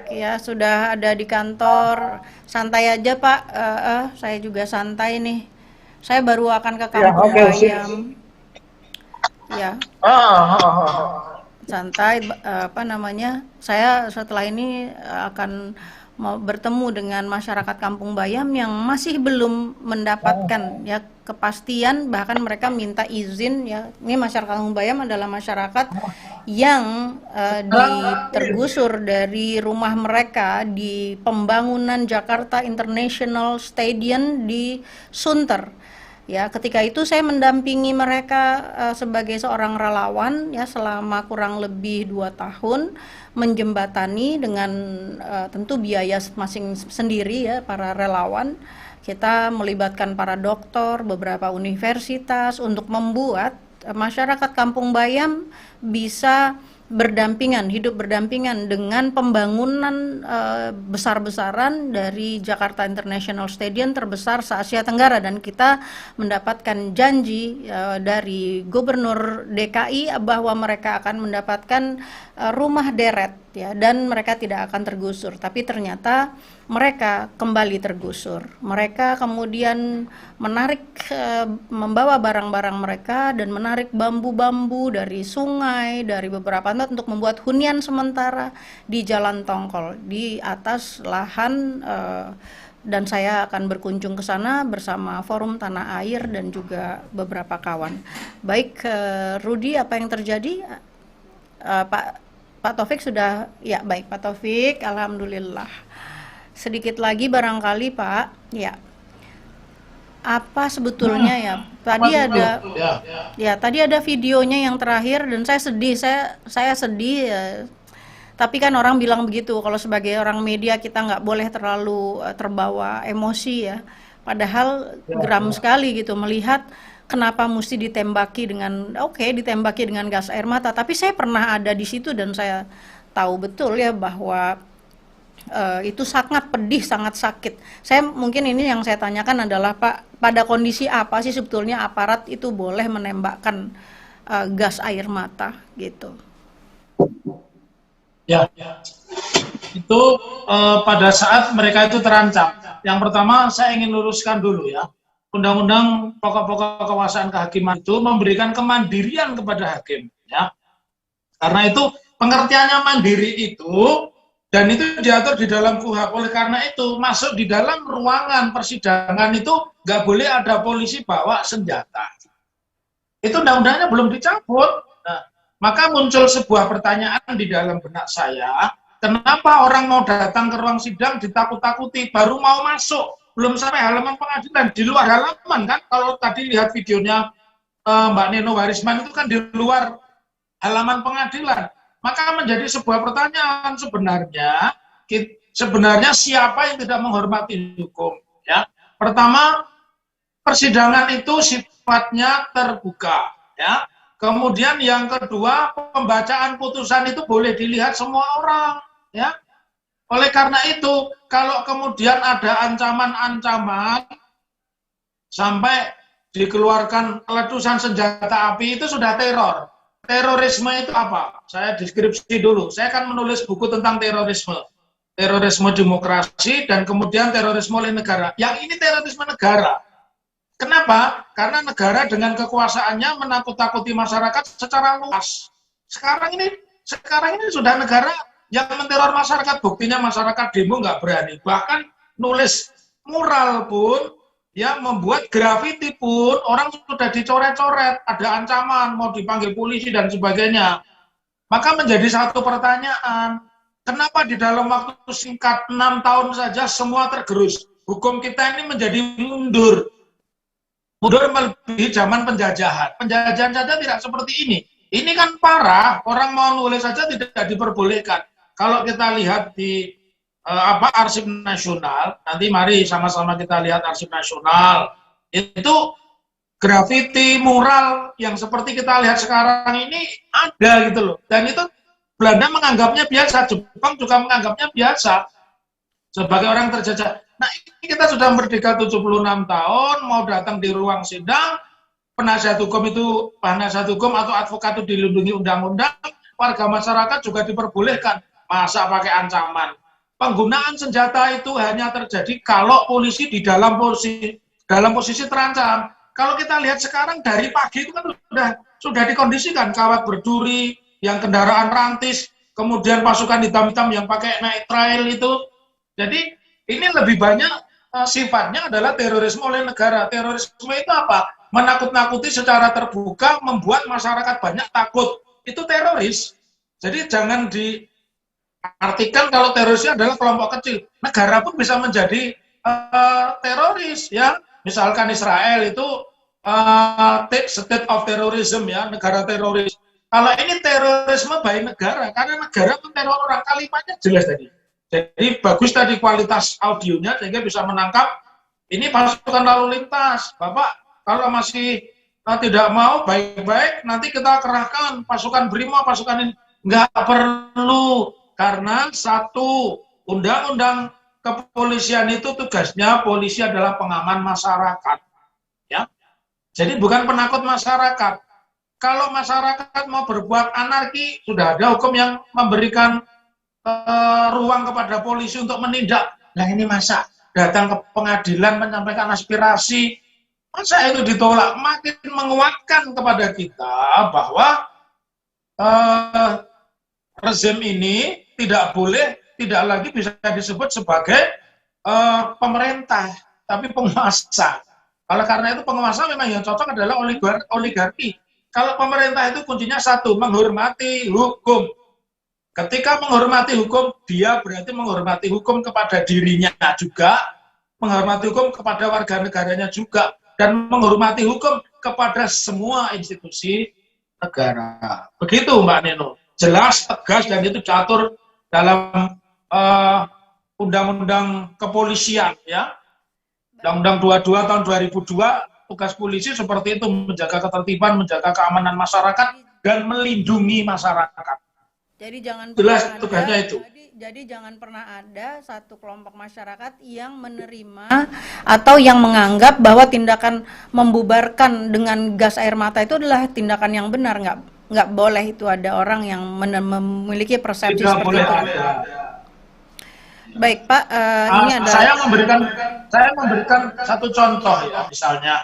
ya sudah ada di kantor. Santai aja Pak, saya juga santai nih. Saya baru akan ke Kampung Bayam. Ya. Santai, saya setelah ini akan mau bertemu dengan masyarakat Kampung Bayam yang masih belum mendapatkan ya kepastian, bahkan mereka minta izin ya. Ini masyarakat Kampung Bayam adalah masyarakat yang tergusur dari rumah mereka di pembangunan Jakarta International Stadium di Sunter. Ya, ketika itu saya mendampingi mereka sebagai seorang relawan ya selama kurang lebih 2 tahun, menjembatani dengan tentu biaya masing sendiri ya para relawan. Kita melibatkan para dokter, beberapa universitas untuk membuat masyarakat Kampung Bayam bisa hidup berdampingan dengan pembangunan besar-besaran dari Jakarta International Stadium terbesar se-Asia Tenggara, dan kita mendapatkan janji dari Gubernur DKI bahwa mereka akan mendapatkan rumah deret ya, dan mereka tidak akan tergusur. Tapi ternyata mereka kembali tergusur. Mereka kemudian membawa barang-barang mereka dan menarik bambu-bambu dari sungai, dari beberapa tempat untuk membuat hunian sementara di Jalan Tongkol di atas lahan, dan saya akan berkunjung ke sana bersama Forum Tanah Air dan juga beberapa kawan. Baik, Rudi, apa yang terjadi? Pak Taufik sudah, ya baik Pak Taufik, alhamdulillah. Sedikit lagi barangkali Pak, ya. Apa sebetulnya ya? Tadi ada videonya yang terakhir dan saya sedih, saya sedih ya. Tapi kan orang bilang begitu, kalau sebagai orang media kita nggak boleh terlalu terbawa emosi ya. Padahal geram sekali gitu melihat kenapa mesti ditembaki dengan gas air mata. Tapi saya pernah ada di situ dan saya tahu betul ya bahwa itu sangat pedih, sangat sakit. Saya mungkin ini yang saya tanyakan adalah Pak, pada kondisi apa sih sebetulnya aparat itu boleh menembakkan gas air mata gitu? Ya, itu pada saat mereka itu terancam. Yang pertama saya ingin luruskan dulu ya. Undang-undang pokok-pokok kekuasaan kehakiman itu memberikan kemandirian kepada hakim ya. Karena itu pengertiannya mandiri itu, dan itu diatur di dalam KUHP. Oleh karena itu masuk di dalam ruangan persidangan itu nggak boleh ada polisi bawa senjata. Itu undang-undangnya belum dicabut. Nah, maka muncul sebuah pertanyaan di dalam benak saya, kenapa orang mau datang ke ruang sidang ditakut-takuti, baru mau masuk, belum sampai halaman pengadilan, di luar halaman kan? Kalau tadi lihat videonya Mbak Neno Warisman itu kan di luar halaman pengadilan. Maka menjadi sebuah pertanyaan, sebenarnya siapa yang tidak menghormati hukum ya? Pertama, persidangan itu sifatnya terbuka ya. Kemudian yang kedua, pembacaan putusan itu boleh dilihat semua orang ya. Oleh karena itu, kalau kemudian ada ancaman-ancaman sampai dikeluarkan letusan senjata api, itu sudah teror. Terorisme itu apa? Saya deskripsi dulu. Saya akan menulis buku tentang terorisme. Terorisme demokrasi dan kemudian terorisme oleh negara. Yang ini terorisme negara. Kenapa? Karena negara dengan kekuasaannya menakut-takuti masyarakat secara luas. Sekarang ini sudah negara yang menteror masyarakat. Buktinya masyarakat demo nggak berani. Bahkan nulis mural pun ya membuat grafiti pun orang sudah dicoret-coret, ada ancaman mau dipanggil polisi dan sebagainya. Maka menjadi satu pertanyaan, kenapa di dalam waktu singkat 6 tahun saja semua tergerus? Hukum kita ini menjadi mundur melebihi zaman penjajahan. Penjajahan saja tidak seperti ini. Ini kan parah, orang mau nulis saja tidak diperbolehkan. Kalau kita lihat di Arsip Nasional, nanti mari sama-sama kita lihat Arsip Nasional, itu grafiti mural yang seperti kita lihat sekarang ini ada gitu loh. Dan itu Belanda menganggapnya biasa, Jepang juga menganggapnya biasa sebagai orang terjajah. Nah, ini kita sudah merdeka 76 tahun, mau datang di ruang sidang, penasihat hukum atau advokat itu dilindungi undang-undang, warga masyarakat juga diperbolehkan. Masa pakai ancaman? Penggunaan senjata itu hanya terjadi kalau polisi di dalam posisi terancam. Kalau kita lihat sekarang dari pagi itu kan sudah dikondisikan kawat berduri, yang kendaraan rantis, kemudian pasukan hitam-hitam yang pakai night trail itu. Jadi ini lebih banyak sifatnya adalah terorisme oleh negara. Terorisme itu apa? Menakut-nakuti secara terbuka, membuat masyarakat banyak takut. Itu teroris. Jadi jangan diartikan kalau terorisnya adalah kelompok kecil. Negara pun bisa menjadi teroris, ya. Misalkan Israel itu state of terrorism, ya, negara teroris. Kalau ini terorisme by negara, karena negara meneror orang, kalimatnya jelas tadi. Jadi bagus tadi kualitas audionya sehingga bisa menangkap ini pasukan lalu lintas. Bapak kalau masih tidak mau baik-baik, nanti kita kerahkan pasukan BRIMO, pasukan ini. Nggak perlu, karena satu, undang-undang kepolisian itu tugasnya polisi adalah pengaman masyarakat. Ya, jadi bukan penakut masyarakat. Kalau masyarakat mau berbuat anarki, sudah ada hukum yang memberikan ruang kepada polisi untuk menindak. Nah ini masa datang ke pengadilan menyampaikan aspirasi, masa itu ditolak? Makin menguatkan kepada kita bahwa rezim ini tidak lagi bisa disebut sebagai pemerintah, tapi penguasa. Kalau karena itu penguasa memang yang cocok adalah oligarki. Kalau pemerintah itu kuncinya satu, menghormati hukum. Ketika menghormati hukum, dia berarti menghormati hukum kepada dirinya juga, menghormati hukum kepada warga negaranya juga, dan menghormati hukum kepada semua institusi negara. Begitu Mbak Neno. Jelas, tegas, dan itu catur dalam undang-undang kepolisian, ya. Undang-undang 22 tahun 2002, tugas polisi seperti itu, menjaga ketertiban, menjaga keamanan masyarakat, dan melindungi masyarakat. Jadi jangan jelas pernah tugasnya ada, itu. Jadi jangan pernah ada satu kelompok masyarakat yang menerima atau yang menganggap bahwa tindakan membubarkan dengan gas air mata itu adalah tindakan yang benar. Nggak boleh itu ada orang yang memiliki persepsi tidak seperti boleh itu. ada. Baik Pak, ini ada. Saya memberikan satu contoh ya, misalnya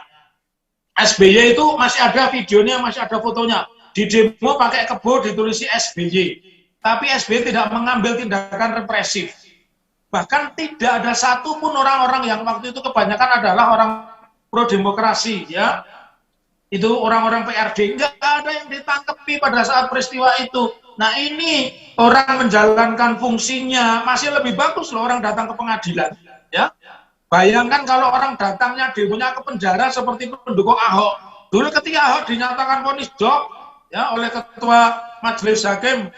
SBY itu masih ada videonya, masih ada fotonya. Di demo pakai kebo ditulisi SBY. Tapi SBY tidak mengambil tindakan represif. Bahkan tidak ada satupun orang-orang yang waktu itu kebanyakan adalah orang pro-demokrasi, ya. Itu orang-orang PRD. Nggak ada yang ditangkapi pada saat peristiwa itu. Nah ini orang menjalankan fungsinya, masih lebih bagus loh orang datang ke pengadilan. Ya. Bayangkan kalau orang datangnya demonya ke penjara seperti pendukung Ahok. Dulu ketika Ahok dinyatakan vonis job, ya, oleh Ketua Majelis Hakim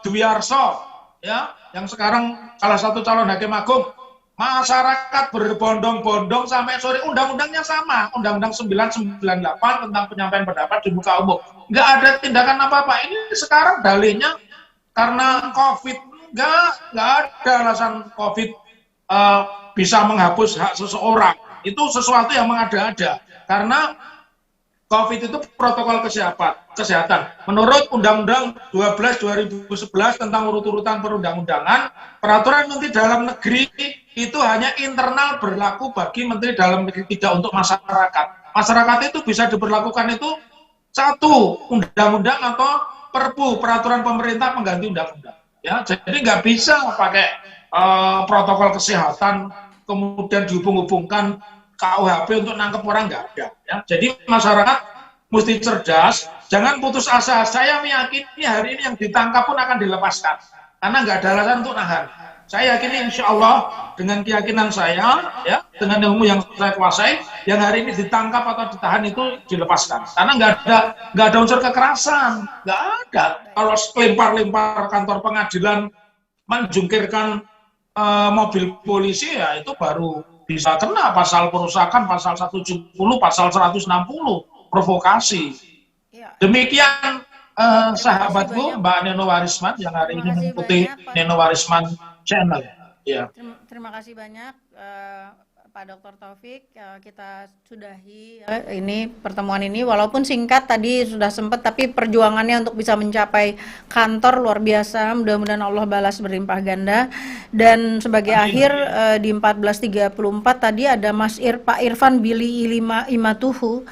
Dwi Arso, ya, yang sekarang salah satu calon hakim agung, masyarakat berbondong-bondong sampai sore. Undang-undangnya sama, Undang-Undang 998 tentang penyampaian pendapat di muka umum. Nggak ada tindakan apa-apa. Ini sekarang dalihnya karena COVID. Nggak ada alasan COVID bisa menghapus hak seseorang. Itu sesuatu yang mengada-ada. Karena COVID itu protokol kesehatan. Menurut Undang-Undang 12 2011 tentang urut-urutan perundang-undangan, peraturan Menteri Dalam Negeri itu hanya internal berlaku bagi Menteri Dalam Negeri, tidak untuk masyarakat. Masyarakat itu bisa diberlakukan itu satu, undang-undang atau perpu, peraturan pemerintah pengganti undang-undang. Ya, jadi nggak bisa pakai protokol kesehatan kemudian dihubung-hubungkan KUHP untuk nangkep orang, nggak ada. Ya. Jadi masyarakat mesti cerdas, jangan putus asa. Saya meyakini hari ini yang ditangkap pun akan dilepaskan, karena nggak ada alasan untuk nahan. Saya yakini insya Allah dengan keyakinan saya, ya, dengan ilmu yang saya kuasai, yang hari ini ditangkap atau ditahan itu dilepaskan. Karena nggak ada unsur kekerasan, nggak ada. Kalau lempar-lempar kantor pengadilan, menjungkirkan mobil polisi, ya itu baru bisa kena pasal perusakan, pasal 170, pasal 160, provokasi. Demikian sahabatku Mbak Neno Warisman yang hari ini mengikuti Neno Warisman channel. Ya. Terima kasih banyak Pak Dr. Taufik. Kita sudahi ini pertemuan ini, walaupun singkat tadi sudah sempat, tapi perjuangannya untuk bisa mencapai kantor luar biasa. Mudah-mudahan Allah balas berlimpah ganda. Dan sebagai akhir di 14.34 tadi ada Pak Irfan Billy Imatuhu.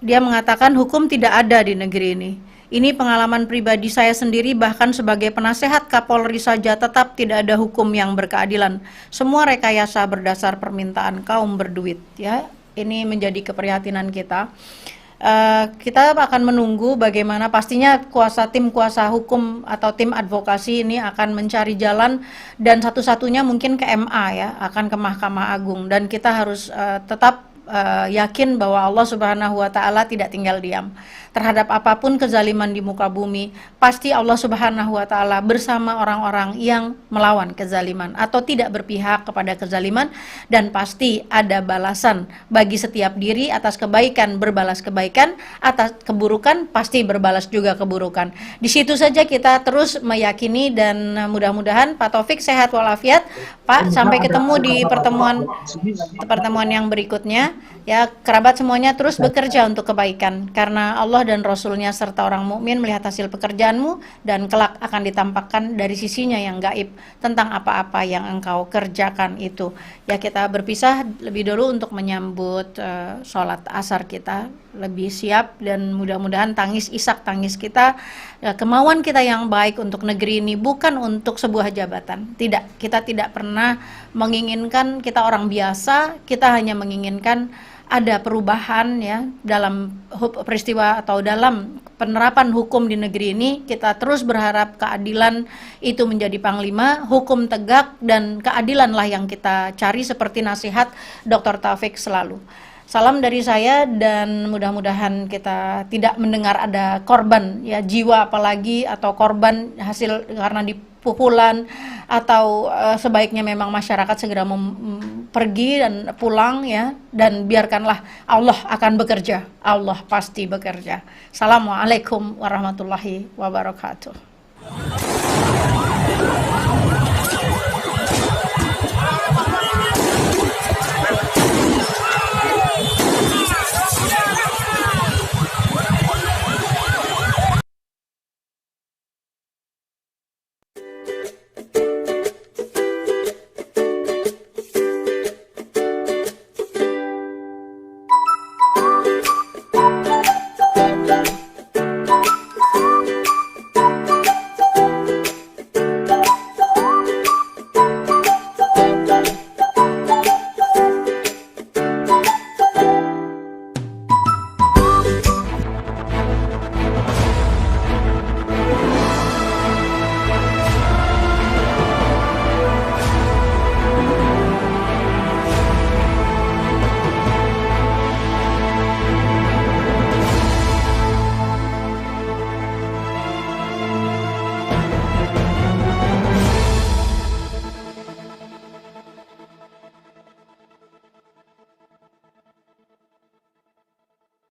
Dia mengatakan hukum tidak ada di negeri ini. Ini pengalaman pribadi saya sendiri, bahkan sebagai penasehat Kapolri saja tetap tidak ada hukum yang berkeadilan. Semua rekayasa berdasar permintaan kaum berduit. Ya, ini menjadi keprihatinan kita. Kita akan menunggu bagaimana, pastinya tim kuasa hukum atau tim advokasi ini akan mencari jalan, dan satu-satunya mungkin ke MA, ya, akan ke Mahkamah Agung, dan kita harus tetap yakin bahwa Allah Subhanahu wa Ta'ala tidak tinggal diam terhadap apapun kezaliman di muka bumi. Pasti Allah Subhanahu wa Ta'ala bersama orang-orang yang melawan kezaliman atau tidak berpihak kepada kezaliman, dan pasti ada balasan bagi setiap diri. Atas kebaikan berbalas kebaikan, atas keburukan pasti berbalas juga keburukan. Di situ saja kita terus meyakini, dan mudah-mudahan Pak Taufik sehat walafiat. Pak, sampai ketemu di pertemuan yang berikutnya. Ya, kerabat semuanya terus bekerja untuk kebaikan, karena Allah dan Rasulnya serta orang mukmin melihat hasil pekerjaanmu, dan kelak akan ditampakkan dari sisinya yang gaib tentang apa-apa yang engkau kerjakan itu. Ya, kita berpisah lebih dulu untuk menyambut sholat asar kita, lebih siap, dan mudah-mudahan tangis isak tangis kita, kemauan kita yang baik untuk negeri ini, bukan untuk sebuah jabatan. Tidak, kita tidak pernah menginginkan kita orang biasa, kita hanya menginginkan ada perubahan, ya, dalam peristiwa atau dalam penerapan hukum di negeri ini. Kita terus berharap keadilan itu menjadi panglima, hukum tegak dan keadilanlah yang kita cari, seperti nasihat Dr. Taufik selalu. Salam dari saya, dan mudah-mudahan kita tidak mendengar ada korban, ya, jiwa apalagi, atau korban hasil karena dipukulan, atau sebaiknya memang masyarakat segera pergi dan pulang, ya, dan biarkanlah Allah akan bekerja. Allah pasti bekerja. Assalamualaikum warahmatullahi wabarakatuh.